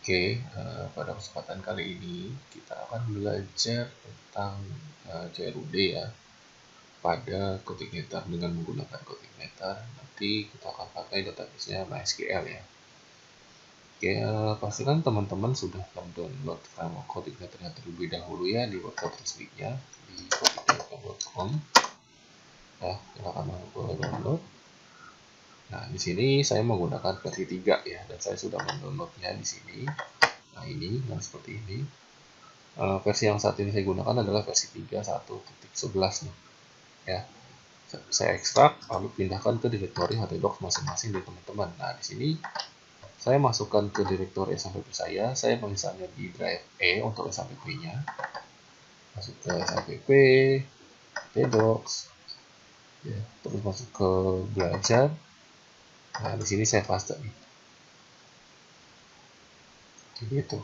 Oke, pada kesempatan kali ini kita akan belajar tentang CRUD ya. Pada CodeIgniter dengan menggunakan CodeIgniter, nanti kita akan pakai database-nya MySQL ya. Oke, pastikan teman-teman sudah mendownload framework CodeIgniter terlebih dahulu ya di website resminya di codeigniter.com. Ya, silakan download. Nah, di sini saya menggunakan versi 3 ya, dan saya sudah mendownloadnya di sini. Nah, ini yang seperti ini. Versi yang saat ini saya gunakan adalah versi 3.1.11 nih. Ya, saya ekstrak lalu pindahkan ke direktori htdocs masing-masing dari teman-teman. Nah, di sini saya masukkan ke direktori SAPP saya misalnya di drive E untuk SAPP-nya. Masuk ke SAPP, htdocs, ya, terus masuk ke belajar. Nah, di sini saya paste nih. Gitu.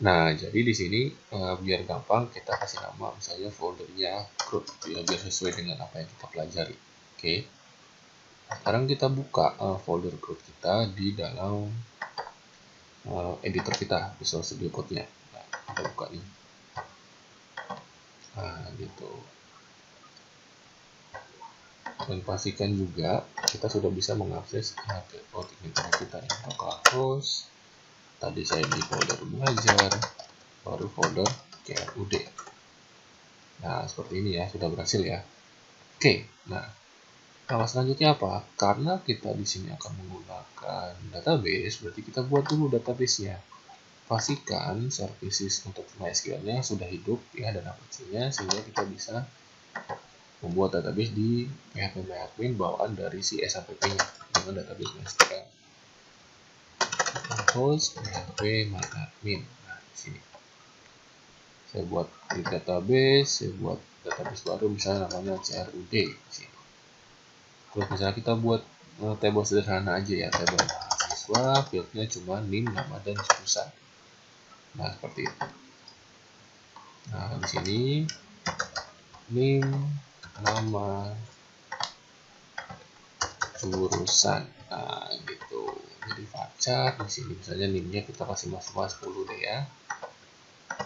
Nah, jadi di sini biar gampang kita kasih nama misalnya foldernya CRUD ya, biar sesuai dengan apa yang kita pelajari. Oke. Sekarang kita buka folder CRUD kita di dalam editor kita, Visual Studio Code-nya. Nah, kita buka nih. Nah, gitu. Dan pastikan juga kita sudah bisa mengakses CodeIgniter kita ya. Localhost. Tadi saya di folder belajar, baru folder CRUD. Nah, seperti ini ya, sudah berhasil ya. Oke, nah selanjutnya apa? Karena kita di sini akan menggunakan database, berarti kita buat dulu database-nya. Pastikan services untuk MySQL-nya sudah hidup ya dan aplikasinya sehingga kita bisa membuat database di php-admin bawaan dari si SAPP-nya dengan database MySQL. Host php-admin. Nah, di sini. Saya buat di database, saya buat database baru misalnya namanya CRUD di sini. Terus misalnya kita buat table sederhana aja ya, table mahasiswa, fieldnya cuma NIM, nama, dan jurusan. Nah, seperti itu. Nah, di sini NIM, nama, jurusan. Nah, gitu. Jadi facar di sini misalnya NIM-nya kita kasih maksimal 10 deh ya.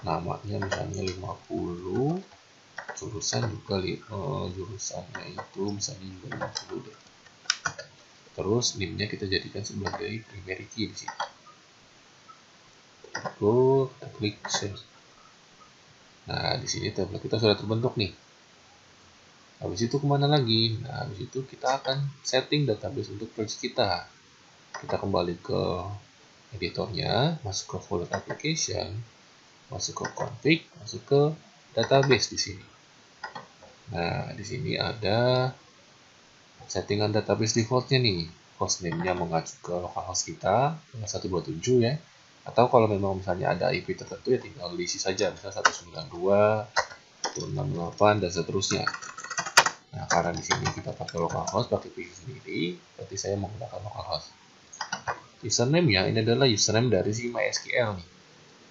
Namanya misalnya 50, jurusan juga jurusannya itu misalnya juga 50 deh. Terus NIM-nya kita jadikan sebagai primary key di sini. Lalu kita klik save. Nah, di sini tabel kita sudah terbentuk nih. Habis itu kemana lagi? Nah, habis itu kita akan setting database untuk project kita. Kita kembali ke editornya, masuk ke folder application, masuk ke config, masuk ke database di sini. Nah, di sini ada settingan database defaultnya nih. Hostname-nya mengacu ke localhost kita, 127 ya. Atau kalau memang misalnya ada IP tertentu ya tinggal diisi saja, misalnya 192, 168 dan seterusnya. Nah, karena di sini kita pakai localhost, pakai PC sendiri, berarti saya menggunakan localhost. Username-nya ini adalah username dari si MySQL nih.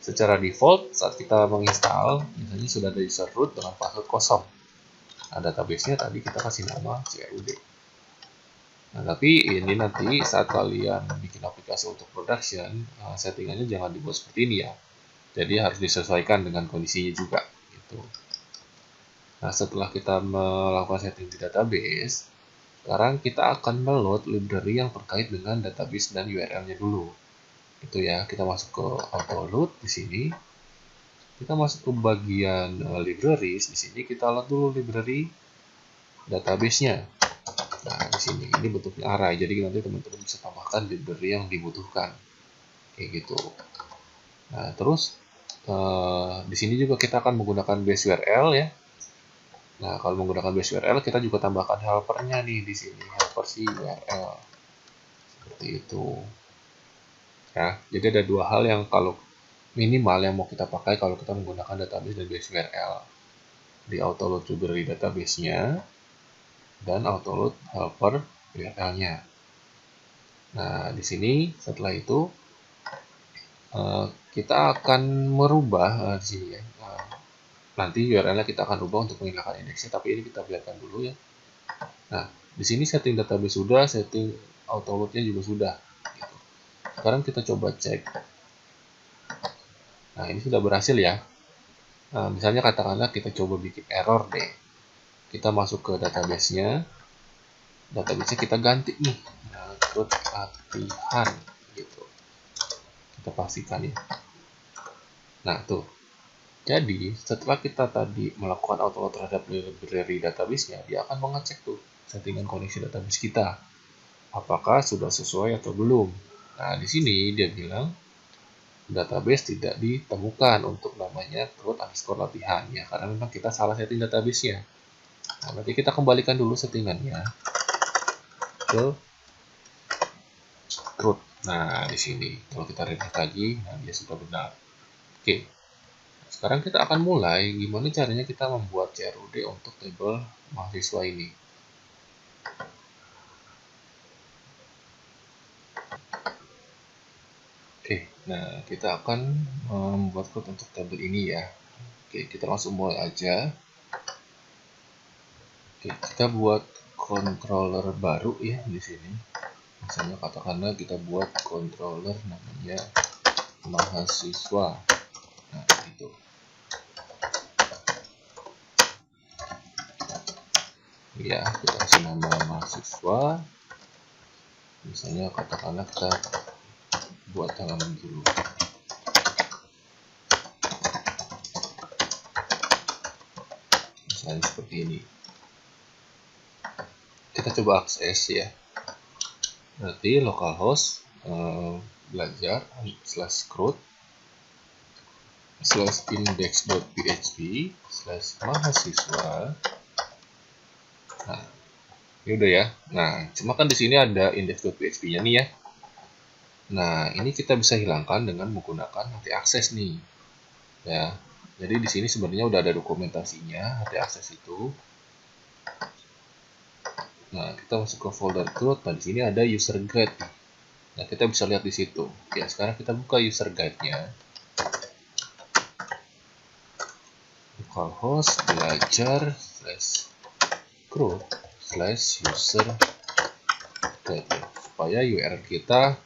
Secara default saat kita menginstal, misalnya sudah ada user root dengan password kosong. Nah, database-nya tadi kita kasih nama CRUD. Nah, tapi ini nanti saat kalian bikin aplikasi untuk production, settingannya jangan dibuat seperti ini ya. Jadi harus disesuaikan dengan kondisinya juga. Gitu. Nah, setelah kita melakukan setting di database, sekarang kita akan meload library yang terkait dengan database dan URL-nya dulu. Itu ya, kita masuk ke auto load di sini. Kita masuk ke bagian libraries di sini kita load dulu library database-nya. Nah, di sini ini bentuknya array. Jadi nanti teman-teman bisa tambahkan library yang dibutuhkan. Kayak gitu. Nah, terus di sini juga kita akan menggunakan base URL ya. Nah, kalau menggunakan base URL kita juga tambahkan helper-nya nih di sini, helper si URL. Seperti itu. Ya, jadi ada dua hal yang kalau minimal yang mau kita pakai kalau kita menggunakan database dan base URL. Di autoload library database-nya dan autoload helper URL-nya. Nah, di sini setelah itu kita akan merubah di sini ya. Nanti URL-nya kita akan rubah untuk menghilangkan indeksnya, tapi ini kita biarkan dulu ya. Nah, di sini setting database sudah, setting autoload-nya juga sudah. Gitu. Sekarang kita coba cek Nah, ini sudah berhasil ya. Nah, misalnya katakanlah kita coba bikin error deh. Kita masuk ke database-nya kita ganti nih, root latihan gitu. Kita pastikan ya. Nah, tuh. Jadi, setelah kita tadi melakukan auto terhadap library database-nya, dia akan mengecek tuh settingan koneksi database kita. Apakah sudah sesuai atau belum. Nah, di sini dia bilang database tidak ditemukan untuk namanya root_latihan ya, karena memang kita salah setting database-nya. Nah, nanti kita kembalikan dulu settingannya ke root. Nah, di sini kalau kita refresh lagi, nah dia sudah benar. Oke. Sekarang kita akan mulai gimana caranya kita membuat CRUD untuk tabel mahasiswa ini. Oke, nah kita akan membuat code untuk tabel ini ya. Oke, kita langsung mulai aja. Oke, kita buat controller baru ya di sini. Misalnya katakanlah kita buat controller namanya mahasiswa. Nah, gitu. Ya, kita kasih nama mahasiswa. Misalnya katakanlah kita buat halaman dulu. Misalnya seperti ini. Kita coba akses ya. Berarti localhost belajar /root /index.php /mahasiswa. Nah, ini udah ya. Nah, cuma kan di sini ada index.php-nya nih ya. Nah, ini kita bisa hilangkan dengan menggunakan htakses nih. Ya. Jadi di sini sebenarnya udah ada dokumentasinya htakses itu. Nah, kita masuk ke folder code. Nah, di sini ada user guide. Nah, kita bisa lihat di situ. Ya, sekarang kita buka user guide-nya. Localhost belajar /root /user guide, supaya URL kita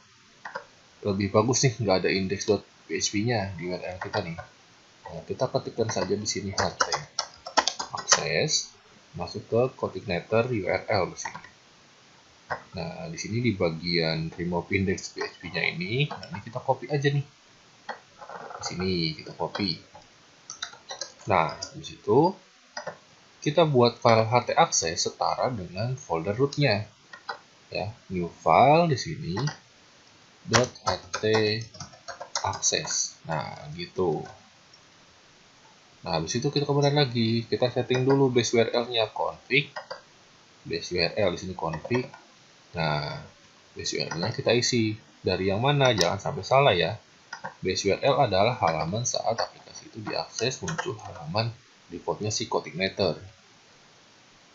lebih bagus nih, nggak ada index.php-nya di URL kita nih. Nah, kita ketikkan saja di sini ht akses, masuk ke coordinator URL di sini. Nah, di sini di bagian remove index.php-nya ini, nah ini kita copy aja nih. Di sini kita copy. Nah, di situ kita buat file htaccess setara dengan folder root-nya. Ya, new file di sini .htaccess. Nah, gitu. Nah, habis itu kita kemudian lagi kita setting dulu base URL-nya, config base URL di sini config. Nah, base URL-nya kita isi dari yang mana, jangan sampai salah ya. Base URL adalah halaman saat aplikasi itu diakses, muncul halaman defaultnya si coordinator.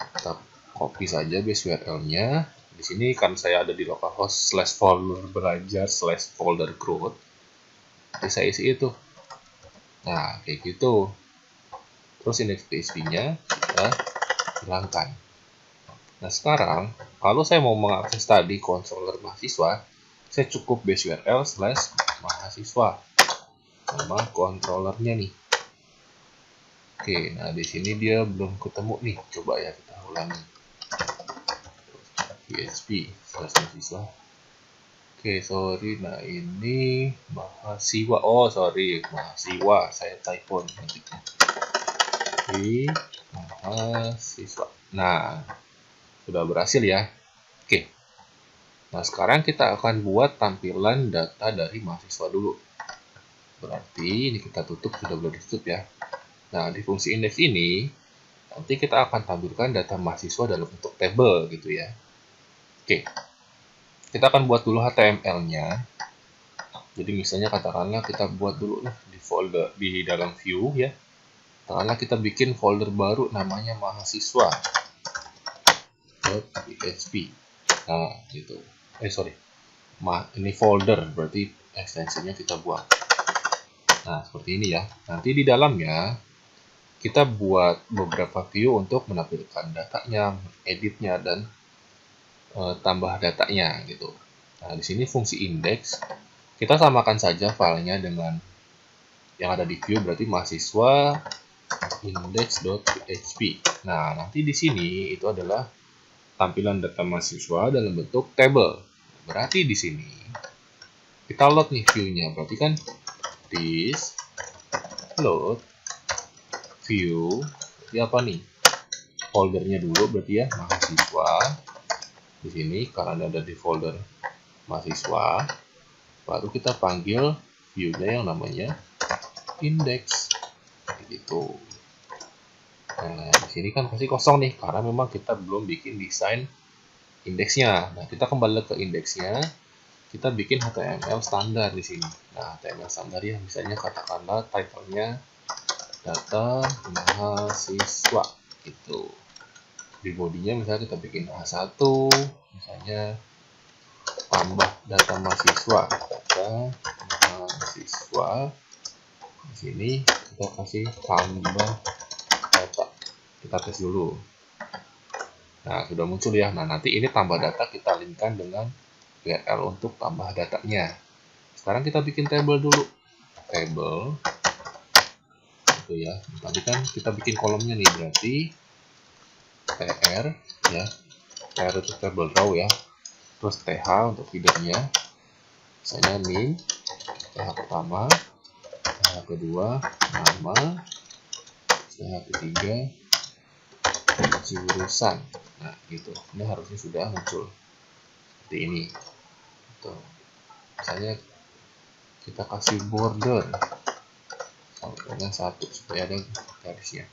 Kita copy saja base URL-nya. Di sini kan saya ada di localhost /folder belajar /folder root. Jadi saya isi itu. Nah, kayak gitu. Terus index PHP-nya kita hilangkan. Nah, sekarang kalau saya mau mengakses tadi controller mahasiswa, saya cukup base URL /mahasiswa sama controllernya nih. Oke, nah di sini dia belum ketemu nih. Coba ya kita ulangi. PHP /mahasiswa. Oke, sorry. Nah, ini mahasiswa. Oh, sorry. Mahasiswa. Saya typo nanti. Di mahasiswa. Nah, sudah berhasil ya. Oke. Nah, sekarang kita akan buat tampilan data dari mahasiswa dulu. Berarti ini kita tutup, sudah boleh ditutup ya. Nah, di fungsi index ini nanti kita akan tampilkan data mahasiswa dalam bentuk tabel gitu ya. Oke. Kita akan buat dulu HTML-nya. Jadi misalnya katakanlah kita buat dulu di folder di dalam view ya. Katakanlah kita bikin folder baru namanya mahasiswa.php. Nah, gitu. Sorry. Ini folder, berarti ekstensinya kita buang. Nah, seperti ini ya. Nanti di dalamnya kita buat beberapa view untuk menampilkan datanya, editnya, dan tambah datanya gitu. Nah, di sini fungsi index kita samakan saja filenya dengan Yang ada di view berarti mahasiswa index.php. Nah, nanti di sini itu adalah tampilan data mahasiswa dalam bentuk table. Berarti di sini kita load nih view-nya. Berarti kan this load view, berarti apa nih? Foldernya dulu berarti ya, mahasiswa. Di sini karena ada di folder mahasiswa, baru kita panggil view-nya yang namanya index gitu. Nah, di sini kan pasti kosong nih karena memang kita belum bikin desain indeksnya. Nah, kita kembali ke indeksnya, kita bikin HTML standar di sini. Nah, HTML standar ya, misalnya katakanlah title-nya data mahasiswa gitu. Di bodinya misalnya kita bikin A1, misalnya tambah data mahasiswa, di sini kita kasih tambah data, kita tes dulu. Nah, sudah muncul ya. Nah, nanti ini tambah data kita linkkan dengan URL untuk tambah datanya. Sekarang kita bikin table dulu, table itu ya. Tadi kan kita bikin kolomnya nih, berarti tr ya, tr itu table row ya, terus th untuk feedernya, misalnya name, th pertama, th kedua, nama, th ketiga, jurusan. Nah gitu, ini harusnya sudah muncul seperti ini. Tuh. Misalnya kita kasih border dengan 1 supaya ada garisnya.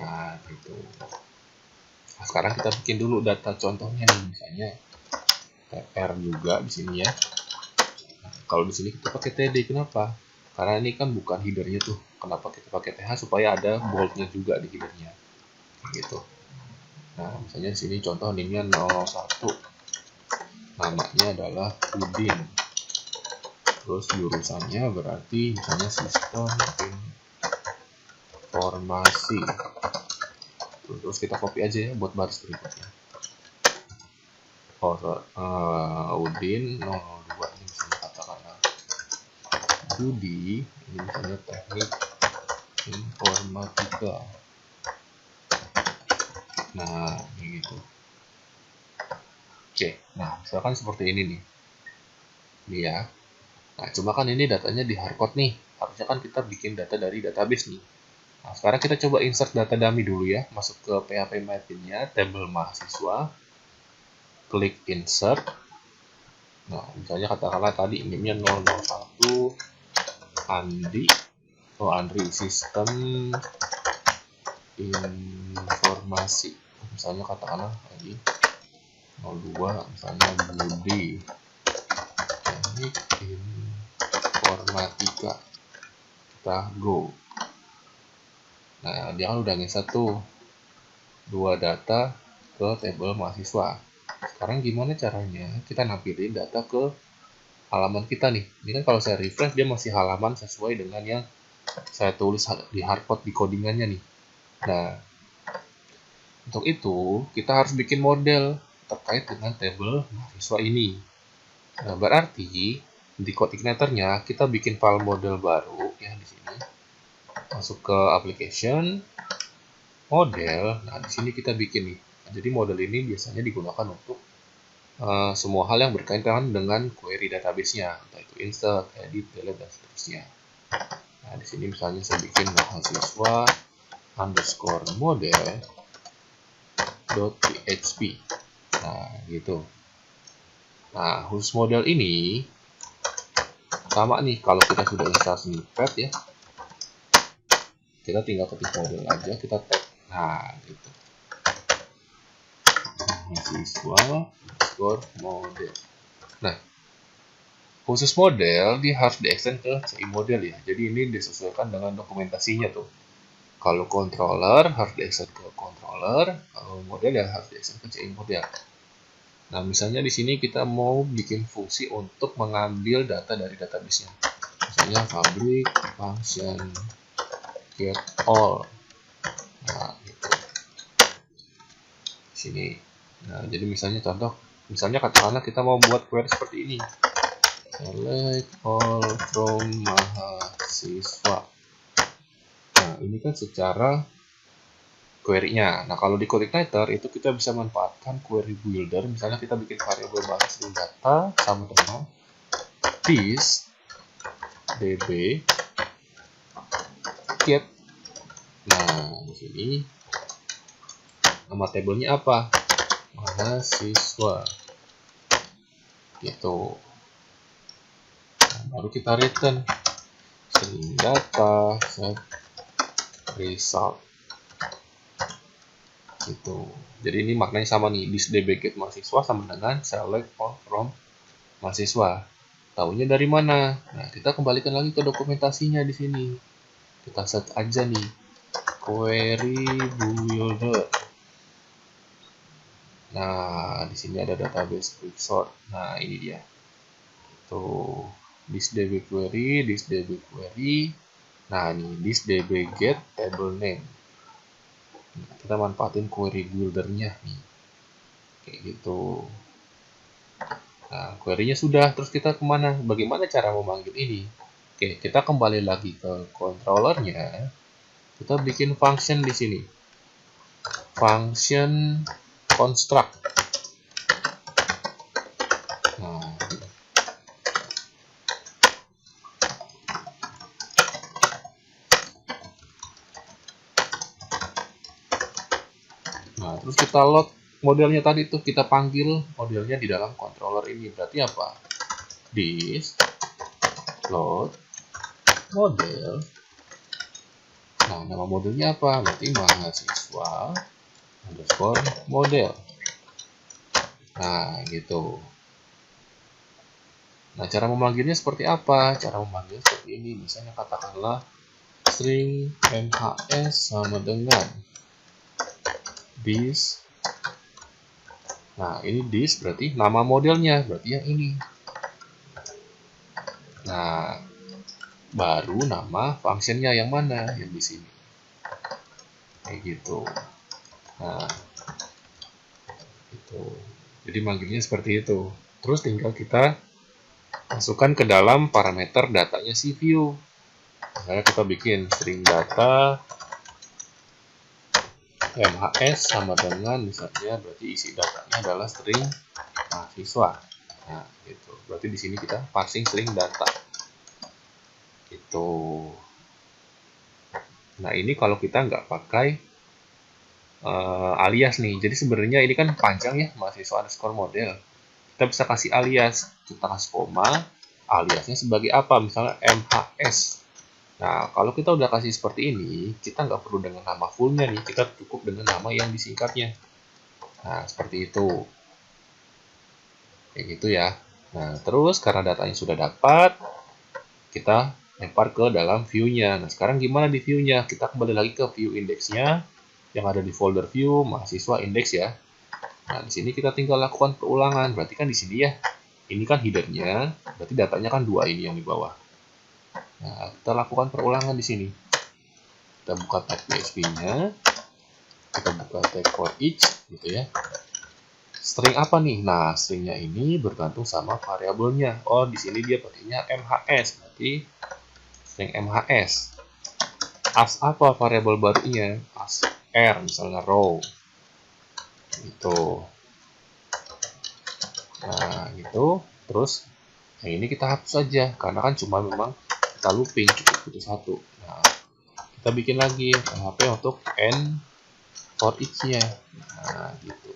Nah gitu. Nah, sekarang kita bikin dulu data contohnya nih, misalnya tr juga di sini ya. Nah, kalau di sini kita pakai td, kenapa? Karena ini kan bukan headernya tuh. Kenapa kita pakai th? Supaya ada boldnya juga di headernya. Gitu. Nah, misalnya di sini contoh name-nya 01. Namanya adalah Udin. Terus jurusannya berarti misalnya sistem informasi. Terus kita copy aja ya buat baris berikutnya. Udin 02 ini misalnya katakanlah Budi, ini misalnya teknik informatika. Nah, ini gitu. Oke, nah misalkan seperti ini nih. Ini ya. Nah, cuma kan ini datanya di hardcode nih. Harusnya kan kita bikin data dari database nih. Nah, sekarang kita coba insert data dummy dulu ya. Masuk ke PHP Maven-nya, table mahasiswa. Klik insert. Nah, misalnya katakanlah tadi name-nya 001 Andri. Oh, Andri sistem informasi. Misalnya katakanlah lagi 02 misalnya Budi. Teknik informatika. Kita go. Nah, dia kan udah nge-set tuh 2 data ke table mahasiswa. Sekarang gimana caranya kita nampilin data ke halaman kita nih? Ini kan kalau saya refresh dia masih halaman sesuai dengan yang saya tulis di hardcode di codingannya nih. Nah, untuk itu kita harus bikin model terkait dengan table mahasiswa ini. Nah, berarti di code igniternya kita bikin file model baru ya di sini. Masuk ke application, model. Nah, di sini kita bikin nih. Nah, jadi model ini biasanya digunakan untuk semua hal yang berkaitan dengan query database-nya, entah itu insert, edit, delete, dan seterusnya. Nah, di sini misalnya saya bikin mahasiswa underscore model.php. Nah, gitu. Nah, khusus model ini sama nih, kalau kita sudah install snippet ya, kita tinggal ketik model aja, kita tag. Nah, gitu. Mahasiswa underscore model. Nah, khusus model dia harus diextend ke CI model ya. Jadi ini disesuaikan dengan dokumentasinya tuh. Kalau controller harus diextend ke controller, kalau model ya harus diextend ke CI model. Nah, misalnya di sini kita mau bikin fungsi untuk mengambil data dari database-nya. Misalnya public function get all. Nah, gitu. Di sini. Nah, jadi misalnya contoh, misalnya katakanlah kita mau buat query seperti ini. Select all from mahasiswa. mahasiswa. Nah, ini kan secara query-nya. Nah, kalau di CodeIgniter itu kita bisa manfaatkan query builder. Misalnya kita bikin variabel baru string data sama dengan this db get. Nah, di sini nama tabelnya apa? Mahasiswa. Gitu. Nah, baru kita return string data set result. Gitu. Jadi ini maknanya sama nih, this db get mahasiswa sama dengan select all from mahasiswa. Tahunya dari mana? Nah, kita kembalikan lagi ke dokumentasinya di sini. Kita set aja nih query builder. Nah, di sini ada database quick sort. Nah, ini dia. Tuh, this db query, this db query. Nah, ini this db get table name. Kita manfaatin query buildernya nih, kayak gitu. Nah, query-nya sudah, terus kita kemana? Bagaimana cara memanggil ini? Oke, kita kembali lagi ke controllernya. Kita bikin function di sini, function construct. Nah, terus kita load modelnya tadi tuh, kita panggil modelnya di dalam controller ini. Berarti apa? This load model. Nah, nama modelnya apa? Berarti mahasiswa underscore model. Nah, gitu. Nah, cara memanggilnya seperti apa? Cara memanggilnya seperti ini. Misalnya katakanlah string mhs sama dengan this. Nah, ini this berarti nama modelnya, berarti yang ini. Nah, baru nama functionnya yang mana? Yang di sini. Kayak gitu. Nah, itu. Jadi manggilnya seperti itu. Terus tinggal kita masukkan ke dalam parameter datanya si view. Misalnya kita bikin string data mhs sama dengan misalnya berarti isi datanya adalah string mahasiswa. Nah, itu. Berarti di sini kita parsing string data. Itu. Nah, ini kalau kita nggak pakai alias nih. Jadi sebenarnya ini kan panjang ya, mahasiswa underscore model. Kita bisa kasih alias. Kita kasih koma, aliasnya sebagai apa? Misalnya mhs. Nah, kalau kita udah kasih seperti ini, kita nggak perlu dengan nama fullnya nih, kita cukup dengan nama yang disingkatnya. Nah, seperti itu. Kayak gitu ya. Nah, terus karena datanya sudah dapat, kita lempar ke dalam view-nya. Nah, sekarang gimana di view-nya? Kita kembali lagi ke view index-nya, yang ada di folder view, mahasiswa index ya. Nah, di sini kita tinggal lakukan perulangan. Berarti kan di sini ya, ini kan header-nya, berarti datanya kan 2 ini yang di bawah. Nah, kita lakukan perulangan di sini. Kita buka tag PHP-nya, kita buka tag for each, gitu ya. String apa nih? Nah, stringnya ini bergantung sama variabelnya. Oh, di sini dia pakainya mhs, berarti string mhs. As apa variabel barunya? As r, misalnya row. Gitu. Nah, gitu. Terus, yang ini kita hapus saja, karena kan cuma memang kita looping, cukup itu satu. Nah, kita bikin lagi PHP untuk end for each-nya. Nah, gitu.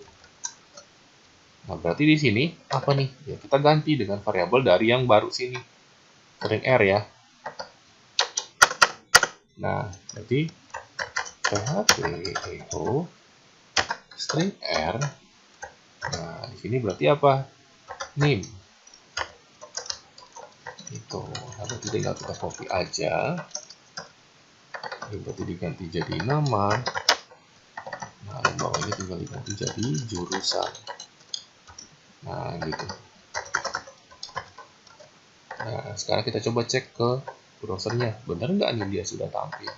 Nah, berarti di sini apa nih? Ya, kita ganti dengan variabel dari yang baru sini. String r ya. Nah, berarti PHP echo string r. Nah, di sini berarti apa? Name. Itu. Nah, berarti tinggal kita copy aja. Ini berarti diganti jadi nama. Nah, yang bawah ini tinggal diganti jadi jurusan. Nah, gitu. Nah, sekarang kita coba cek ke browsernya. Benar nggak nih dia sudah tampil?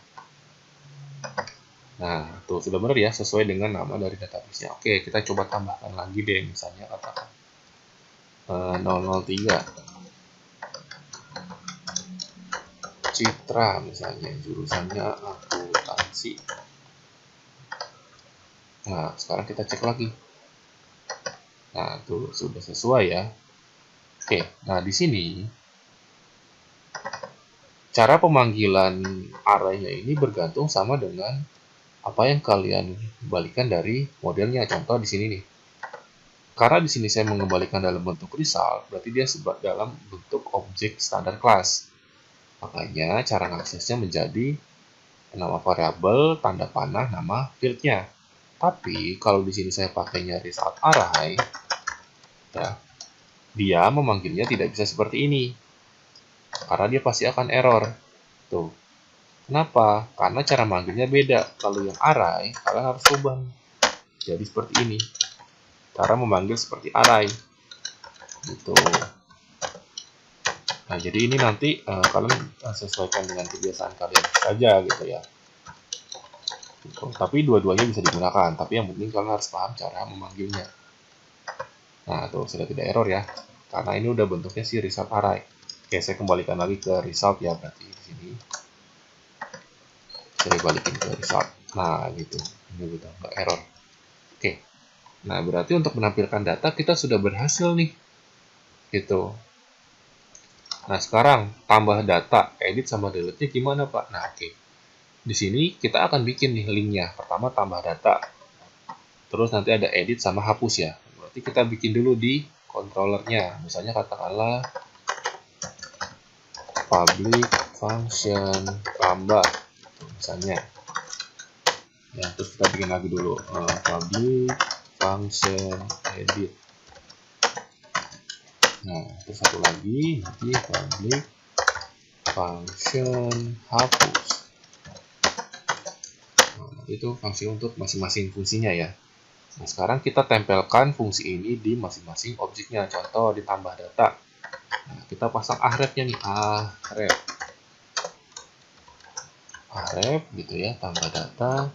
Nah, tuh sudah benar ya, sesuai dengan nama dari database-nya. Oke, kita coba tambahkan lagi deh, misalnya katakan 003. Citra misalnya, jurusannya akuntansi. Nah, sekarang kita cek lagi. Nah, tuh sudah sesuai ya. Oke, nah di sini cara pemanggilan arraynya ini bergantung sama dengan apa yang kalian kembalikan dari modelnya. Contoh di sini nih. Karena di sini saya mengembalikan dalam bentuk result, berarti dia dalam bentuk objek standar kelas. Makanya cara mengaksesnya menjadi nama variabel, tanda panah, nama fieldnya. Tapi kalau di sini saya pakainya result array, ya, dia memanggilnya tidak bisa seperti ini. Karena dia pasti akan error. Tuh. Kenapa? Karena cara manggilnya beda. Kalau yang array, kalian harus ubah. Jadi seperti ini. Cara memanggil seperti array. Gitu. Nah, jadi ini nanti kalian sesuaikan dengan kebiasaan kalian saja gitu ya. Gitu. Tapi dua-duanya bisa digunakan. Tapi yang penting kalian harus paham cara memanggilnya. Nah, tuh sudah tidak error ya. Karena ini udah bentuknya si result array. Oke, saya kembalikan lagi ke result ya, berarti di sini. Saya balikin ke result. Nah, gitu. Ini udah nggak error. Oke. Nah, berarti untuk menampilkan data kita sudah berhasil nih. Gitu. Nah, sekarang tambah data, edit sama delete-nya gimana, Pak? Nah, oke. Di sini kita akan bikin nih linknya. Pertama tambah data. Terus nanti ada edit sama hapus ya. Berarti kita bikin dulu di controllernya. Misalnya katakanlah public function tambah. Misalnya. Ya, terus kita bikin lagi dulu. Public function edit. Nah, terus satu lagi. Nanti public function hapus. Nah, itu fungsi untuk masing-masing fungsinya ya. Nah, sekarang kita tempelkan fungsi ini di masing-masing objeknya. Contoh, ditambah data. Nah, kita pasang arrep-nya nih. Arrep gitu ya, tambah data.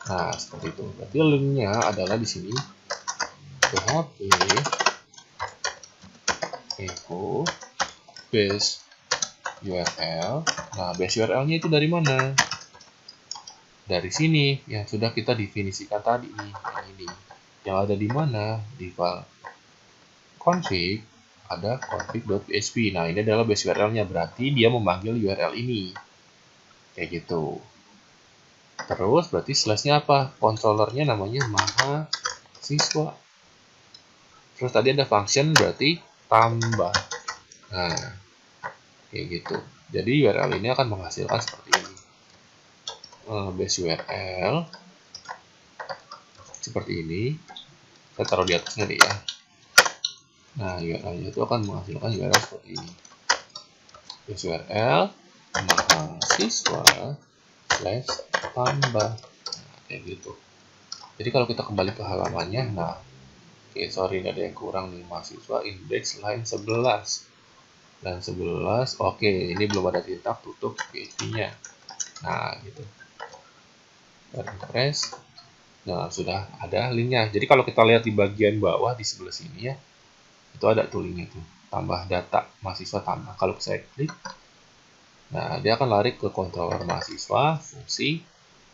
Nah, seperti itu. Berarti linknya adalah di sini. PHP echo base URL. Nah, base URL-nya itu dari mana? Dari sini yang sudah kita definisikan tadi nih, yang ini. Yang ada di mana? Di file config ada config.php. Nah, ini adalah base URL-nya, berarti dia memanggil URL ini. Kayak gitu. Terus berarti slash-nya apa? Controllernya namanya mahasiswa. Terus tadi ada function berarti tambah. Nah, kayak gitu. Jadi URL ini akan menghasilkan seperti ini. Base URL seperti ini. Saya taruh di atasnya deh ya. Nah, URL-nya itu akan menghasilkan URL seperti ini. Base URL mahasiswa slash tambah. Nah, kayak gitu. Jadi kalau kita kembali ke halamannya, nah, oke, sorry, ini ada yang kurang nih, mahasiswa index line 11. Dan 11, oke, ini belum ada tinta tutup PHP-nya. Nah, gitu. Refresh. Nah, sudah ada linknya. Jadi kalau kita lihat di bagian bawah di sebelah sini ya, itu ada tuh linknya tuh. Tambah data mahasiswa tambah. Kalau saya klik, nah dia akan lari ke controller mahasiswa, fungsi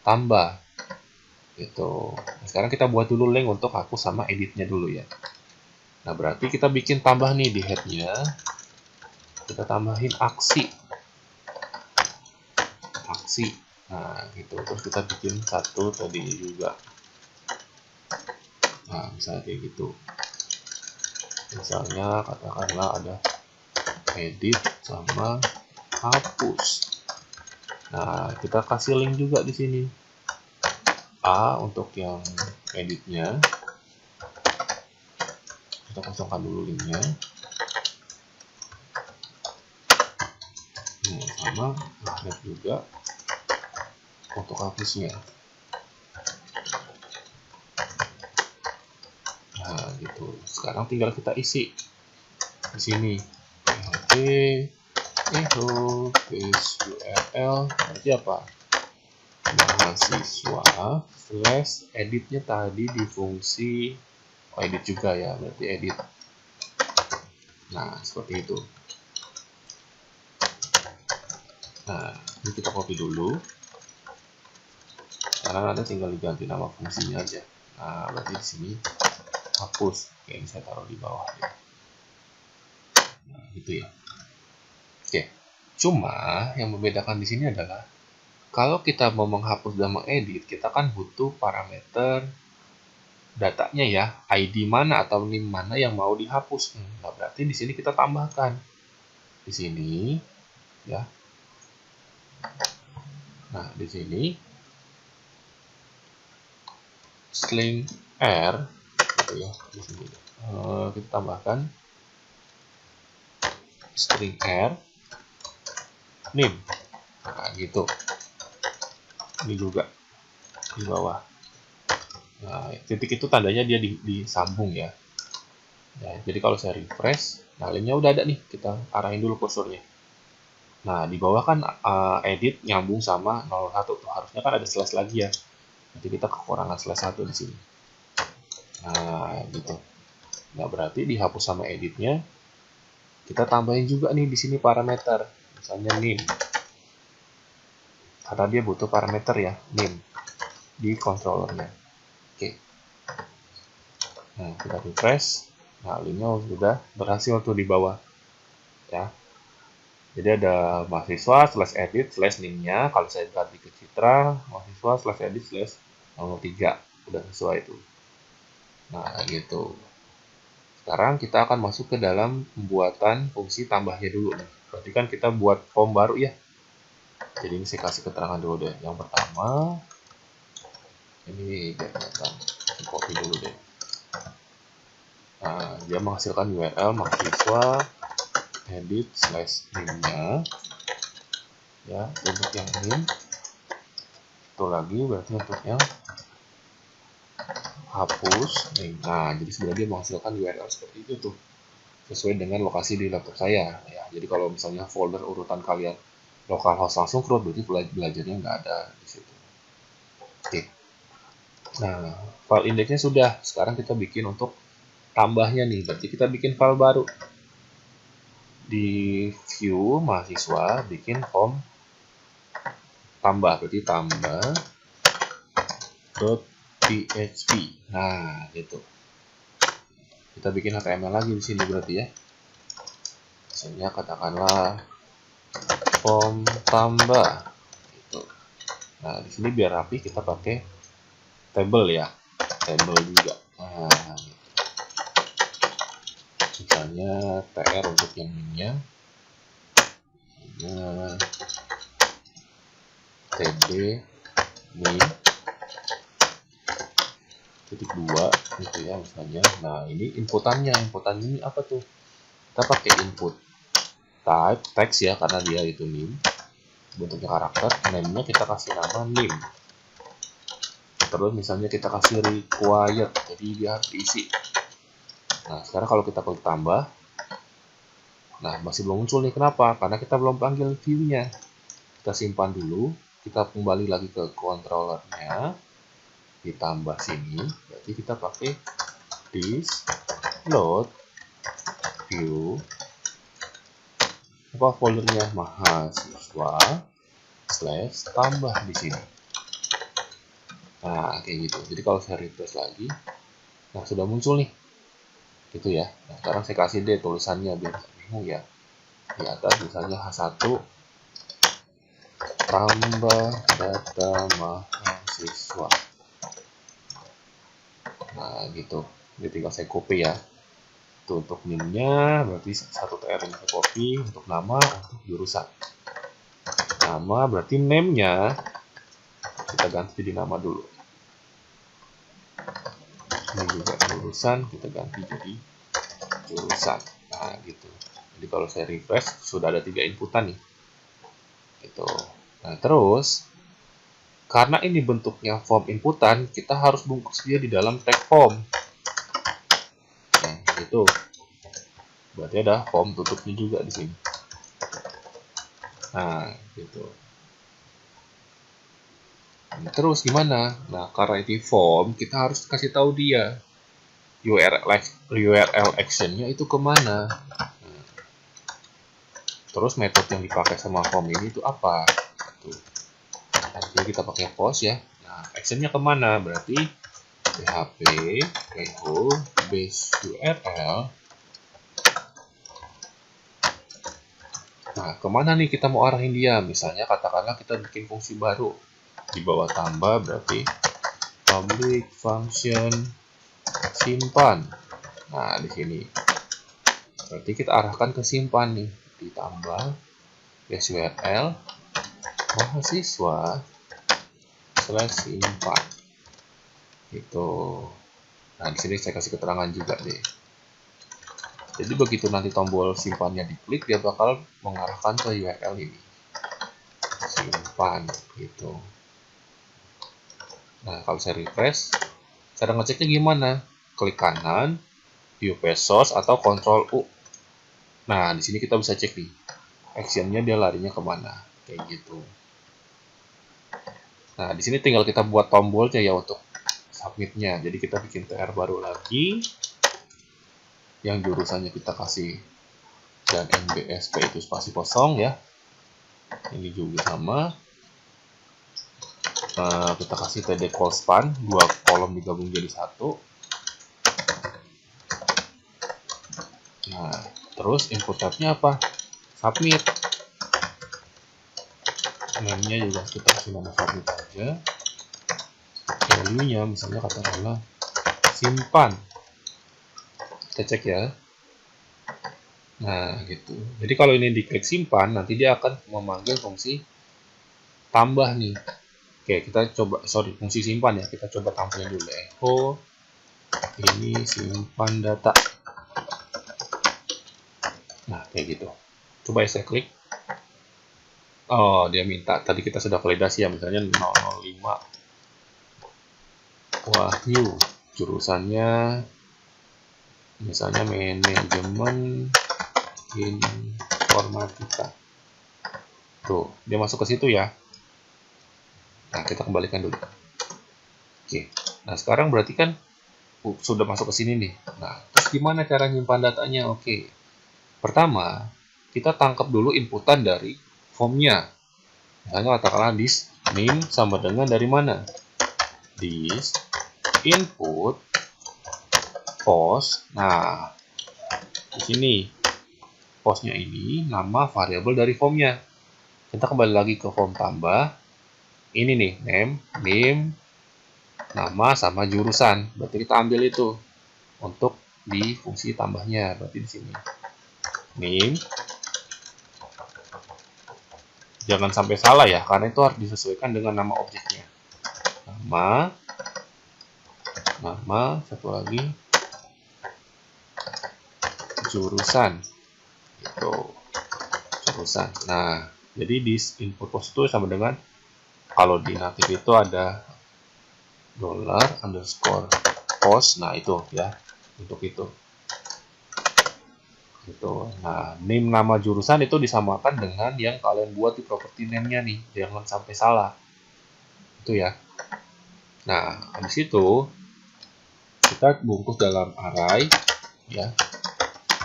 tambah. Gitu. Nah, sekarang kita buat dulu link untuk hapus sama editnya dulu ya. Nah, berarti kita bikin tambah nih di head-nya. Kita tambahin aksi. Nah, gitu. Terus kita bikin satu tadi juga. Nah, misalnya kayak gitu. Misalnya katakanlah ada edit sama hapus. Nah, kita kasih link juga di sini. A untuk yang editnya. Kita kosongkan dulu linknya. Nah, sama magnet juga untuk hapusnya. Nah, gitu. Sekarang tinggal kita isi di sini. PHP echo base URL berarti apa? Mahasiswa slash editnya tadi di fungsi edit juga ya, berarti edit. Nah, seperti itu. Nah, ini kita copy dulu. Sekarang ada tinggal diganti nama fungsinya aja. Nah, berarti di sini hapus. Oke, ini saya taruh di bawah ya. Nah, gitu ya. Oke. Cuma yang membedakan di sini adalah kalau kita mau menghapus dan mengedit, kita kan butuh parameter datanya ya, ID mana atau NIM mana yang mau dihapus. Nah, berarti di sini kita tambahkan di sini ya. Nah, di sini string R gitu ya, di sini. Kita tambahkan string R NIM. Nah, gitu. Ini juga di bawah. Nah, titik itu tandanya dia disambung ya. Ya, jadi kalau saya refresh, nah linknya udah ada nih, kita arahin dulu kursornya. Nah, di bawah kan edit nyambung sama 01 tuh, harusnya kan ada slash lagi ya. Nanti kita kekurangan slash 1 di sini. Nah, gitu. Nah, berarti dihapus sama editnya, kita tambahin juga nih di sini parameter, misalnya NIM. Karena dia butuh parameter ya, NIM di controllernya. Oke. Nah, kita refresh. Nah, linknya sudah berhasil tuh di bawah. Ya. Jadi ada mahasiswa slash edit slash NIM-nya. Kalau saya ganti ke Citra, mahasiswa slash edit slash 03. Udah sesuai itu. Nah, gitu. Sekarang kita akan masuk ke dalam pembuatan fungsi tambahnya dulu nih. Berarti kan kita buat form baru ya. Jadi ini saya kasih keterangan dulu deh. Yang pertama, ini biar kelihatan. Saya copy dulu deh. Nah, dia menghasilkan URL mahasiswa edit slash NIM-nya. Ya, untuk yang NIM. Itu lagi berarti untuk yang hapus. Nah, jadi sebenarnya dia menghasilkan URL seperti itu tuh. Sesuai dengan lokasi di laptop saya. Ya, jadi kalau misalnya folder urutan kalian localhost langsung root, berarti belajarnya nggak ada di situ. Oke. Nah, file indexnya sudah. Sekarang kita bikin untuk tambahnya nih. Berarti kita bikin file baru. Di view mahasiswa bikin form tambah. Berarti tambah .php. Nah, gitu. Kita bikin HTML lagi di sini berarti ya. Misalnya katakanlah form tambah gitu. Nah, di sini biar rapi kita pakai table ya. Table juga. Nah, gitu. Misalnya tr untuk yang ini-nya. Nah, tb nih titik 2 gitu ya misalnya. Nah, ini inputannya ini apa tuh? Kita pakai input type text ya karena dia itu NIM, bentuknya karakter. Name-nya kita kasih nama NIM. Terus misalnya kita kasih required, jadi dia harus diisi. Nah, sekarang kalau kita klik tambah, nah masih belum muncul nih. Kenapa? Karena kita belum panggil view-nya. Kita simpan dulu, kita kembali lagi ke controllernya, ditambah sini, berarti kita pakai this load view apa foldernya mahasiswa slash tambah di sini. Nah, kayak gitu. Jadi kalau saya refresh lagi, nah sudah muncul nih. Gitu ya. Nah, sekarang saya kasih deh tulisannya biar bingung ya. Di atas misalnya H1 tambah data mahasiswa. Nah, gitu. Jadi tinggal saya copy ya. Itu untuk NIM-nya, berarti satu TR yang saya copy. Untuk nama, untuk jurusan. Nama berarti name-nya kita ganti jadi nama dulu. Ini juga jurusan, kita ganti jadi jurusan. Nah, gitu. Jadi kalau saya refresh, sudah ada 3 inputan nih. Gitu. Nah, terus karena ini bentuknya form inputan, kita harus bungkus dia di dalam tag form. Nah, gitu. Berarti ada form tutupnya juga di sini. Nah, gitu. Nah, terus gimana? Nah, karena ini form, kita harus kasih tahu dia URL actionnya itu kemana. Nah, Terus metode yang dipakai sama form ini itu apa? Tuh. Nanti kita pakai post ya. Nah, actionnya kemana? Berarti php echo base URL. Nah, kemana nih kita mau arahin dia? Misalnya katakanlah kita bikin fungsi baru. Di bawah tambah berarti public function simpan. Nah, di sini. Berarti kita arahkan ke simpan nih. Ditambah base URL mahasiswa / simpan. Gitu. Nah, di sini saya kasih keterangan juga deh. Jadi begitu nanti tombol simpannya diklik, dia bakal mengarahkan ke URL ini. Simpan, gitu. Nah, kalau saya refresh, cara ngeceknya gimana? Klik kanan, view page source atau Ctrl U. Nah, di sini kita bisa cek nih, actionnya dia larinya kemana, kayak gitu. Nah, di sini tinggal kita buat tombolnya ya untuk submitnya. Jadi kita bikin TR baru lagi, yang jurusannya kita kasih dan MBSP itu spasi kosong ya. Ini juga sama. Kita kasih td call span, 2 kolom digabung jadi 1. Nah, terus input type-nya apa? Submit. Name-nya juga kita kasih nama submit aja. Value-nya misalnya katakanlah simpan. Kita cek ya. Nah, gitu. Jadi kalau ini diklik simpan, nanti dia akan memanggil fungsi tambah nih. Oke, kita coba, fungsi simpan ya. Kita coba tampilin dulu. Echo, ini simpan data. Nah, kayak gitu. Coba saya klik. Oh, dia minta. Tadi kita sudah validasi ya, misalnya 005. Wahyu. Jurusannya, misalnya manajemen informatika. Tuh, dia masuk ke situ ya. Nah, kita kembalikan dulu. Oke. Nah, sekarang berarti kan sudah masuk ke sini nih. Nah, terus gimana cara nyimpan datanya? Oke. Pertama, kita tangkap dulu inputan dari formnya. Misalnya katakanlah this name sama dengan dari mana? This input post. Nah, di sini postnya ini nama variabel dari formnya. Kita kembali lagi ke form tambah. Ini nih, name, nama sama jurusan. Berarti kita ambil itu untuk di fungsi tambahnya. Berarti di sini name. Jangan sampai salah ya, karena itu harus disesuaikan dengan nama objeknya. Nama, satu lagi jurusan. Itu jurusan. Nah, jadi di input post itu sama dengan kalau di native itu ada $_post. Nah, itu ya, untuk itu. Gitu. Nah, name nama jurusan itu disamakan dengan yang kalian buat di property name-nya nih. Jangan sampai salah. Itu ya. Nah, habis itu kita bungkus dalam array ya.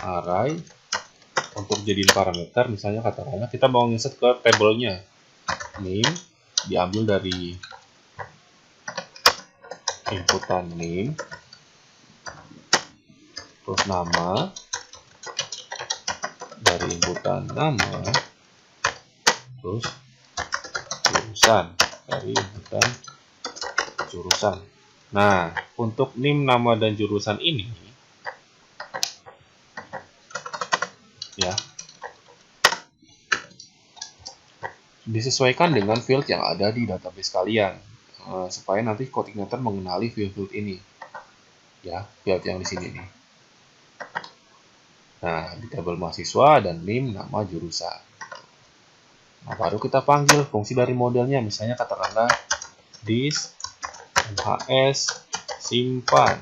Array untuk jadiin parameter, misalnya katakanlah kita mau insert ke tabelnya. Name diambil dari inputan name. Terus nama dari inputan nama, terus jurusan dari inputan jurusan. Nah, untuk name, nama, dan jurusan ini ya disesuaikan dengan field yang ada di database kalian supaya nanti coordinator mengenali field-field ini ya, field yang di sini nih. Nah, di tabel mahasiswa dan name, nama, jurusan. Nah, baru kita panggil fungsi dari modelnya, misalnya katakanlah this MHS simpan.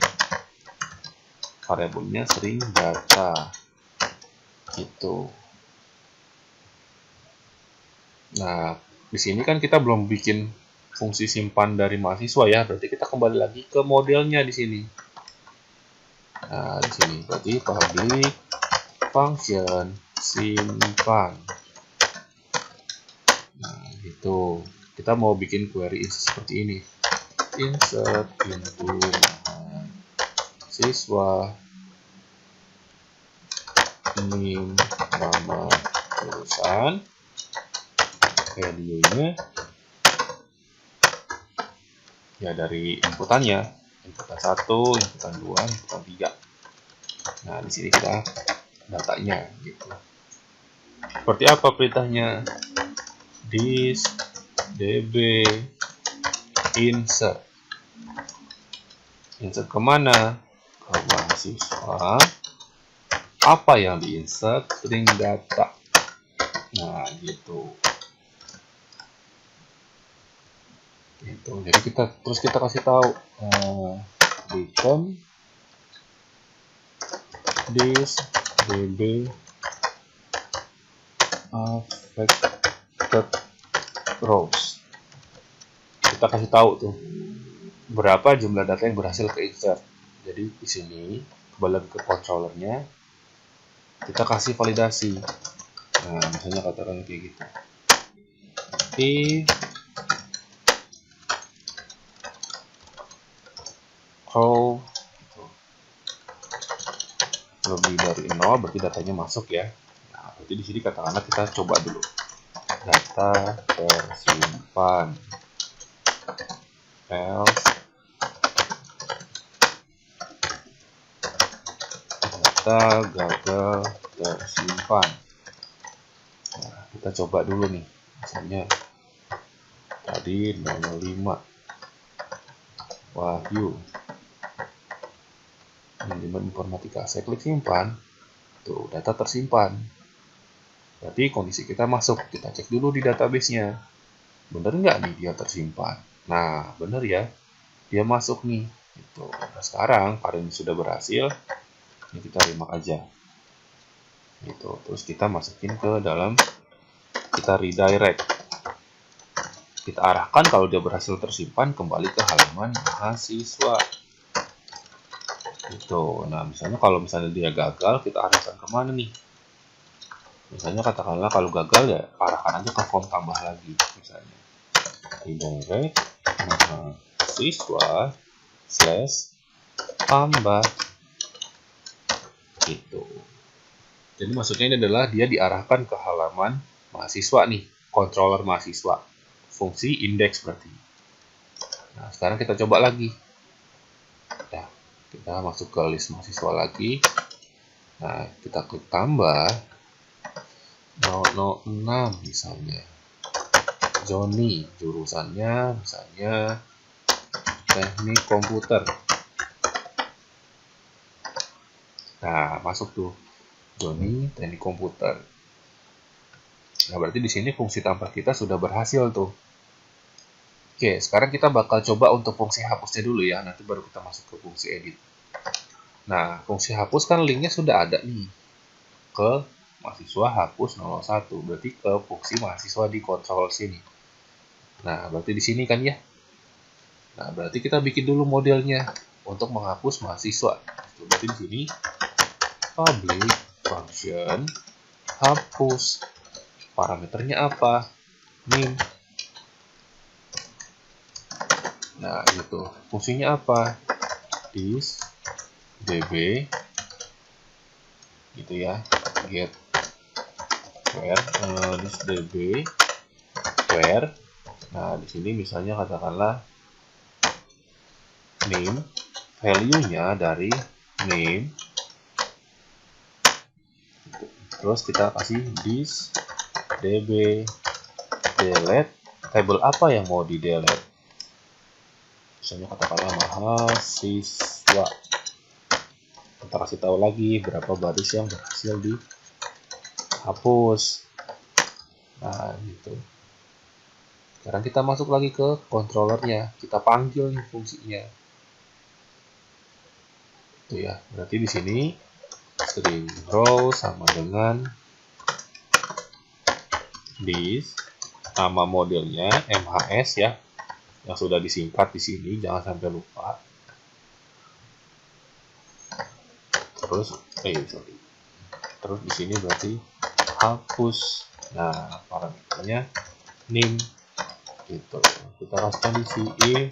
Variabelnya string data. Gitu. Nah, di sini kan kita belum bikin fungsi simpan dari mahasiswa ya, berarti kita kembali lagi ke modelnya di sini. Nah, di sini berarti public function simpan. Tuh, kita mau bikin query seperti ini. Insert into mahasiswa, name, nama jurusan, value-nya ya dari inputannya, inputan 1, inputan 2, inputan 3. Nah, di sini kita datanya gitu. Seperti apa perintahnya? This db insert. Insert kemana? Ke mahasiswa. Apa yang diinsert? String data. Nah, gitu. Gitu. Jadi kita kasih tahu return this db affected rows. Kita kasih tahu tuh berapa jumlah data yang berhasil ke insert. Jadi di sini kembali ke controllernya, kita kasih validasi. Nah, misalnya katakan kayak gitu. If row lebih dari 0 berarti datanya masuk ya. Nah, berarti di sini katakanlah kita coba dulu. Data tersimpan. Else data gagal tersimpan. Nah, kita coba dulu nih. Misalnya tadi 005 Wahyu manajemen informatika. Saya klik simpan. Tuh, data tersimpan. Berarti kondisi kita masuk. Kita cek dulu di database-nya. Bener nggak nih dia tersimpan? Nah, bener ya. Dia masuk nih. Gitu. Nah, sekarang karena ini sudah berhasil, ini kita remark aja. Gitu. Terus kita masukin ke dalam, kita redirect. Kita arahkan kalau dia berhasil tersimpan kembali ke halaman mahasiswa. Gitu. Nah, misalnya kalau dia gagal, kita arahkan kemana nih? Misalnya katakanlah kalau gagal ya arahkan aja ke form tambah lagi. Misalnya redirect mahasiswa / tambah. Gitu. Jadi maksudnya ini adalah dia diarahkan ke halaman mahasiswa nih, controller mahasiswa. Fungsi index berarti. Nah, sekarang kita coba lagi. Nah, kita masuk ke list mahasiswa lagi. Nah, kita klik tambah 006 misalnya. Joni, jurusannya misalnya teknik komputer. Nah, masuk tuh. Joni, teknik komputer. Nah, berarti di sini fungsi tambah kita sudah berhasil tuh. Oke, sekarang kita bakal coba untuk fungsi hapusnya dulu ya. Nanti baru kita masuk ke fungsi edit. Nah, fungsi hapus kan linknya sudah ada nih. Ke mahasiswa hapus 01. Berarti ke fungsi mahasiswa di konsol sini. Nah, berarti di sini kan ya. Nah, berarti kita bikin dulu modelnya untuk menghapus mahasiswa. Berarti di sini public function hapus. Parameternya apa? Name. Nah, gitu. Fungsinya apa? This db gitu ya. Get where this db where. Nah, di sini misalnya katakanlah name, value-nya dari name. Terus kita kasih this db delete. Table apa yang mau di delete? Misalnya katakanlah mahasiswa. Kita kasih tahu lagi berapa baris yang berhasil dihapus. Nah, gitu. Sekarang kita masuk lagi ke controllernya. Kita panggil nih fungsinya. Itu ya. Berarti di sini string row sama dengan this, nama modelnya MHS ya, yang sudah disingkat di sini, jangan sampai lupa. Terus terus di sini berarti hapus. Nah, parameternya name. gitu. Kita kasih kondisi if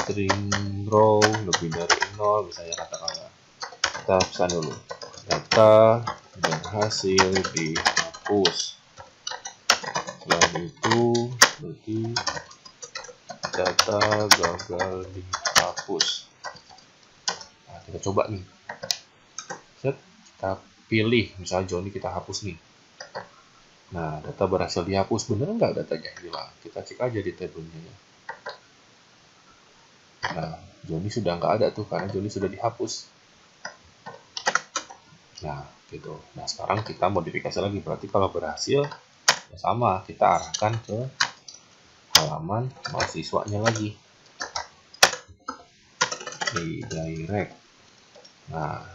string row lebih dari 0, misalnya katakanlah. Kita pesan dulu data dan hasil dihapus. Setelah itu berarti data gagal dihapus. Nah, kita coba nih. Set, kita pilih, misalnya Joni kita hapus nih. Nah, data berhasil dihapus. Bener nggak datanya hilang? Kita cek aja di tabelnya. Nah, Joni sudah nggak ada tuh, karena Joni sudah dihapus. Nah, gitu. Nah, sekarang kita modifikasi lagi. Berarti kalau berhasil, ya sama. Kita arahkan ke halaman mahasiswanya lagi. Di direct. Nah,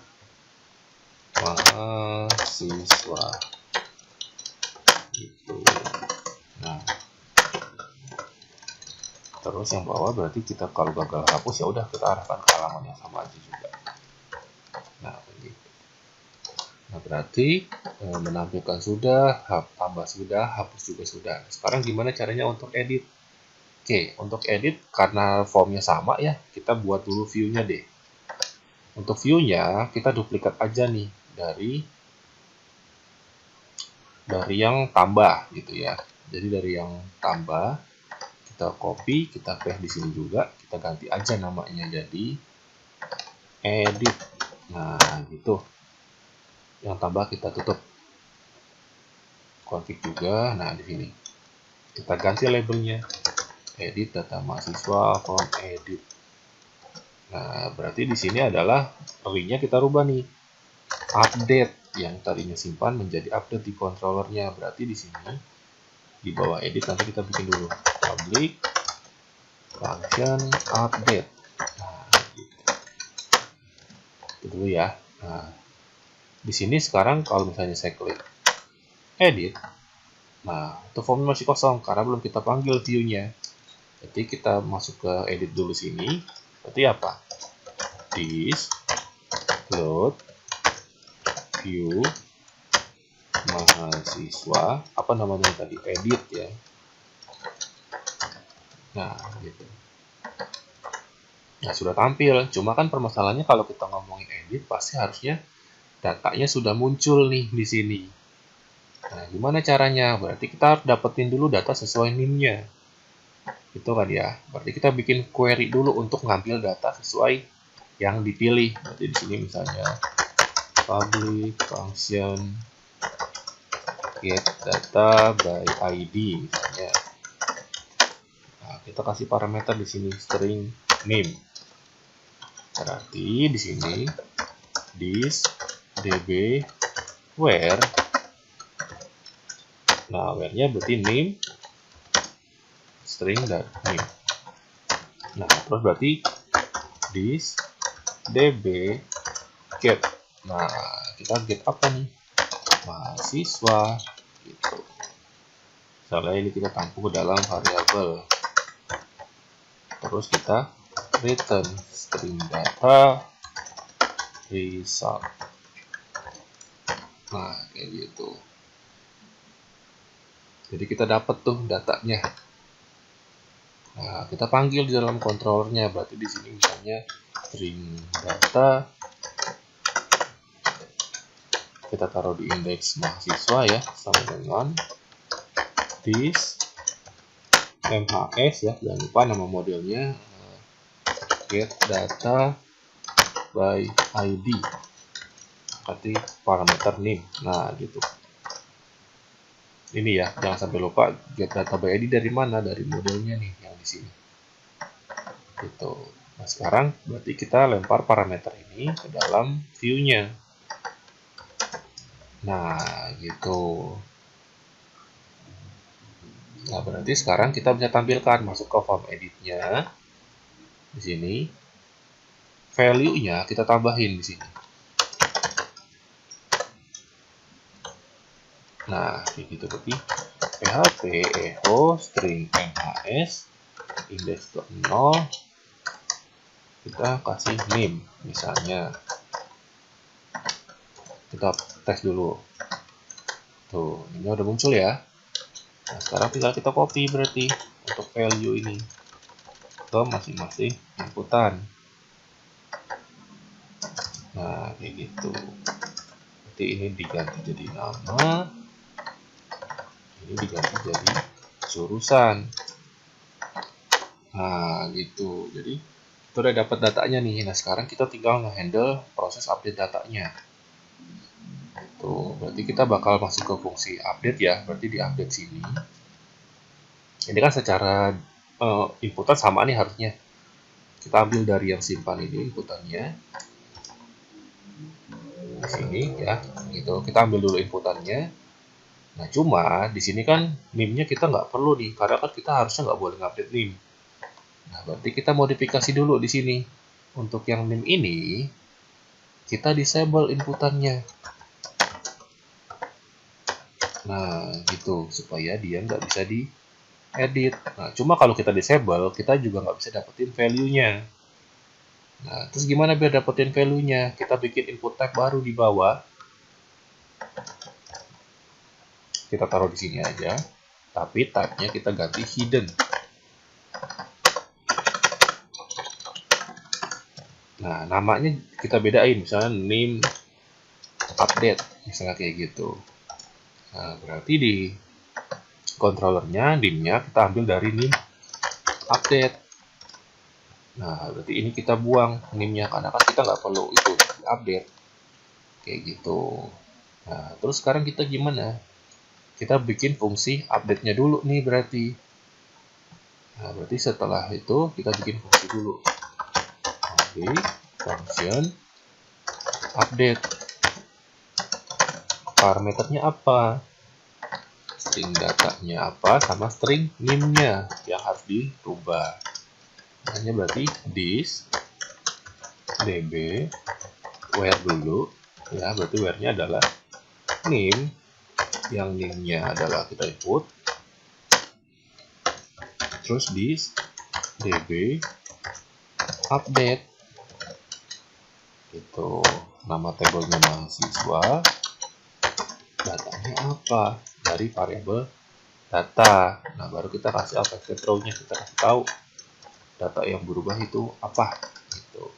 mahasiswa. Gitu. Nah, terus yang bawah berarti kita kalau gagal hapus ya udah kita arahkan ke halaman yang sama aja juga. Nah, begitu. Nah, berarti menampilkan sudah, tambah sudah, hapus juga sudah. Sekarang gimana caranya untuk edit? Oke, untuk edit karena formnya sama ya, kita buat dulu view-nya deh. Untuk view-nya kita duplikat aja nih dari yang tambah gitu ya. Jadi dari yang tambah kita copy, kita paste di sini juga, kita ganti aja namanya jadi edit. Nah, gitu. Yang tambah kita tutup. Config juga. Nah, di sini kita ganti labelnya. Edit data mahasiswa from edit. Nah, berarti di sini adalah ring-nya kita rubah nih. Update yang tadinya simpan menjadi update di controllernya. Berarti di sini di bawah edit nanti kita bikin dulu public function update. Nah, gitu. Itu dulu ya. Nah, di sini sekarang kalau misalnya saya klik edit, nah itu formnya masih kosong karena belum kita panggil view-nya. Jadi kita masuk ke edit dulu sini. Berarti apa? This load view mahasiswa, apa namanya tadi, edit ya. Nah, gitu. Nah, sudah tampil. Cuma kan permasalahannya kalau kita ngomongin edit pasti harusnya datanya sudah muncul nih di sini. Nah, gimana caranya? Berarti kita harus dapetin dulu data sesuai NIM-nya. Itu kan ya. Berarti kita bikin query dulu untuk ngambil data sesuai yang dipilih. Berarti di sini misalnya public function get data by ID misalnya. Nah, kita kasih parameter di sini string name. Berarti di sini this db where. Nah, where-nya berarti name string dan name. Nah, terus berarti this db get. Nah, kita get apa nih? Mahasiswa gitu. Misalnya ini kita tampung ke dalam variabel. Terus kita return string data result. Nah, kayak gitu. Jadi kita dapat tuh datanya. Nah, kita panggil di dalam controllernya. Berarti di sini misalnya string data, kita taruh di indeks mahasiswa ya, sama dengan this MHS ya, jangan lupa nama modelnya get data by ID, berarti parameter name. Nah, gitu. Ini ya, jangan sampai lupa get data by ID dari mana, dari modelnya nih yang di sini. Gitu. Nah, sekarang berarti kita lempar parameter ini ke dalam view-nya. Nah, gitu. Nah, berarti sekarang kita bisa tampilkan masuk ke form edit-nya. Di sini value-nya kita tambahin di sini. Nah, kayak gitu berarti php echo string mhs index ke 0, kita kasih name misalnya. Kita tes dulu. Tuh, ini udah muncul ya. Nah, sekarang tinggal kita copy berarti untuk value ini ke masing-masing inputan. Nah, kayak gitu. Nanti ini diganti jadi nama, ini diganti jadi jurusan. Nah, gitu. Jadi, kita udah dapat datanya nih. Nah, sekarang kita tinggal nge-handle proses update datanya. Tuh, berarti kita bakal masuk ke fungsi update ya. Berarti di update sini. Ini kan secara inputan sama nih harusnya. Kita ambil dari yang simpan ini inputannya. Di sini ya, gitu. Kita ambil dulu inputannya. Nah, cuma di sini kan NIM-nya kita nggak perlu nih, karena kan kita harusnya nggak boleh ngupdate NIM. Nah, berarti kita modifikasi dulu di sini. Untuk yang NIM ini, kita disable inputannya. Nah, gitu, supaya dia nggak bisa diedit. Nah, cuma kalau kita disable, kita juga nggak bisa dapetin value-nya. Nah, terus gimana biar dapetin value-nya? Kita bikin input tag baru di bawah. Kita taruh di sini aja, tapi tag-nya kita ganti hidden. Nah, namanya kita bedain, misalnya name update, misalnya kayak gitu. Nah, berarti di controllernya, NIM-nya kita ambil dari name update. Nah, berarti ini kita buang NIM-nya, karena kan kita nggak perlu itu update. Kayak gitu. Nah, terus sekarang kita gimana? Kita bikin fungsi update-nya dulu nih berarti. Nah, berarti setelah itu kita bikin fungsi dulu. Oke, function update. Parameternya apa? String datanya apa sama string NIM-nya yang harus dirubah. Hanya berarti this db where dulu ya, berarti where-nya adalah NIM, yang NIM-nya adalah kita input, terus this db update, itu nama tabelnya mahasiswa, datanya apa dari variabel data. Nah, baru kita kasih affected row-nya, kita kasih tahu data yang berubah itu apa gitu.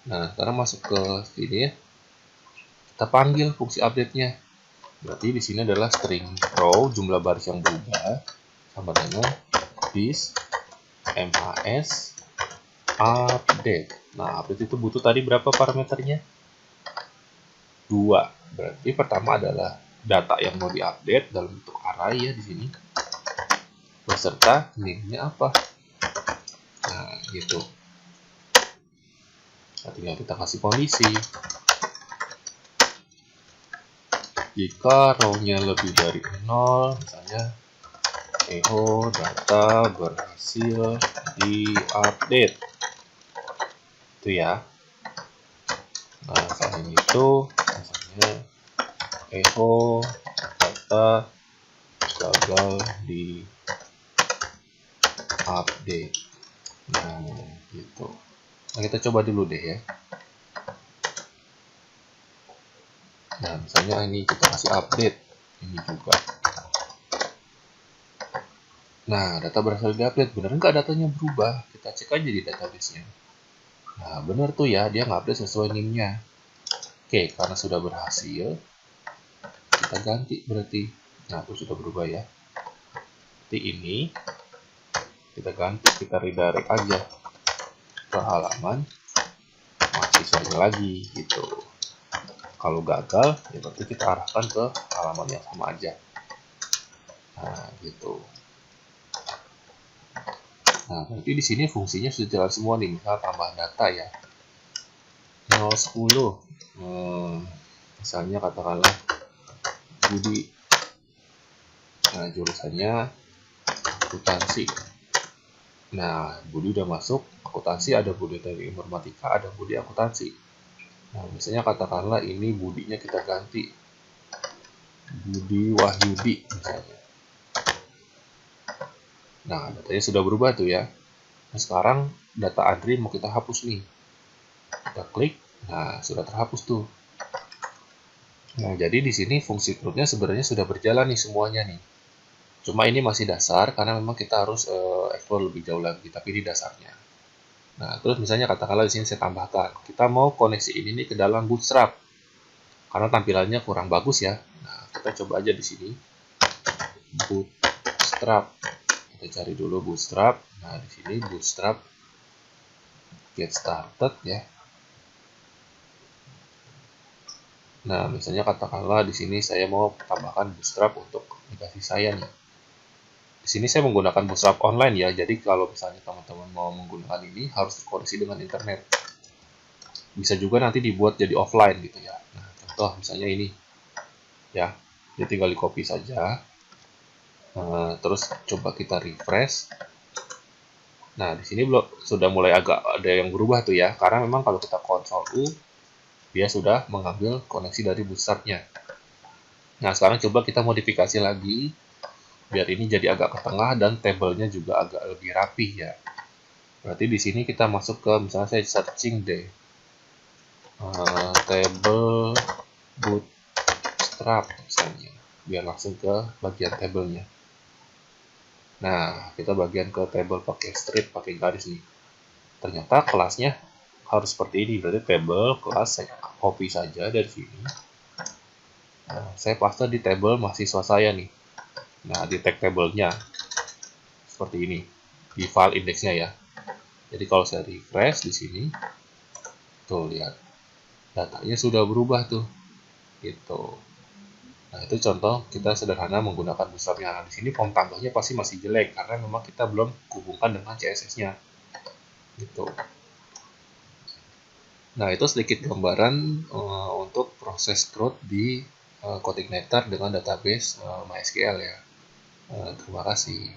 Nah, sekarang masuk ke sini ya. Kita panggil fungsi update-nya. Berarti di sini adalah string row, jumlah baris yang berubah, sama dengan this mas update. Nah, update itu butuh tadi berapa parameternya? 2. Berarti pertama adalah data yang mau diupdate dalam bentuk array ya di sini. Beserta name-nya apa. Nah, gitu. Nah, tinggal kita kasih kondisi. Jika row-nya lebih dari 0, misalnya echo data berhasil diupdate. Itu ya. Nah, selain itu, misalnya echo data gagal di update. Nah, gitu. Nah, kita coba dulu deh ya. Nah, misalnya ini kita kasih update. Ini juga. Nah, data berhasil di-update. Bener nggak datanya berubah? Kita cek aja di database-nya. Nah, bener tuh ya, dia nge-update sesuai NIM-nya. Oke, karena sudah berhasil, kita ganti berarti. Nah, itu sudah berubah ya. Berarti ini, kita ganti, kita redirect aja ke halaman mahasiswanya lagi, gitu. Kalau gagal, ya berarti kita arahkan ke halaman yang sama aja. Nah, gitu. Nah, berarti di sini fungsinya sudah jalan semua nih. Misal tambah data ya. 010. Misalnya katakanlah Budi. Nah, jurusannya akuntansi. Nah, Budi udah masuk akuntansi, ada Budi teknik informatika, ada Budi akuntansi. Nah, misalnya katakanlah ini Budinya kita ganti Budi Wahyudi misalnya. Nah, datanya sudah berubah tuh ya. Nah, sekarang data Andri mau kita hapus nih. Kita klik, nah sudah terhapus tuh. Nah, jadi di sini fungsi CRUD-nya sebenarnya sudah berjalan nih semuanya nih. Cuma ini masih dasar karena memang kita harus explore lebih jauh lagi, tapi ini dasarnya. Nah, terus misalnya katakanlah di sini saya tambahkan, kita mau koneksi ini nih ke dalam Bootstrap karena tampilannya kurang bagus ya. Nah, kita coba aja di sini Bootstrap. Kita cari dulu Bootstrap. Nah, di sini Bootstrap get started ya. Nah, misalnya katakanlah di sini saya mau tambahkan Bootstrap untuk aplikasi saya nih. Di sini saya menggunakan Bootstrap online ya, jadi kalau misalnya teman-teman mau menggunakan ini harus terkoneksi dengan internet. Bisa juga nanti dibuat jadi offline gitu ya. Nah, contoh misalnya ini ya, jadi tinggal di copy saja. Terus coba kita refresh. Nah, di sini belum sudah mulai agak ada yang berubah tuh ya, karena memang kalau kita Ctrl U, dia sudah mengambil koneksi dari Bootstrap-nya. Nah, sekarang coba kita modifikasi lagi, biar ini jadi agak ke tengah dan tabelnya juga agak lebih rapih ya. Berarti di sini kita masuk ke, misalnya saya searching deh, table bootstrap misalnya, biar langsung ke bagian tabelnya. Nah, kita bagian ke table pakai strip, pakai garis nih. Ternyata kelasnya harus seperti ini, berarti table kelas saya copy saja dari sini. Nah, saya paste di table mahasiswa saya nih. Nah, di tag tabelnya seperti ini, di file indexnya ya. Jadi kalau saya refresh di sini, tuh lihat, datanya sudah berubah tuh, gitu. Nah, itu contoh kita sederhana menggunakan Bootstrap-nya. Nah, di sini form tambahnya pasti masih jelek karena memang kita belum hubungkan dengan CSS-nya. Gitu. Nah, itu sedikit gambaran untuk proses CRUD di CodeIgniter dengan database MySQL ya. Terima kasih.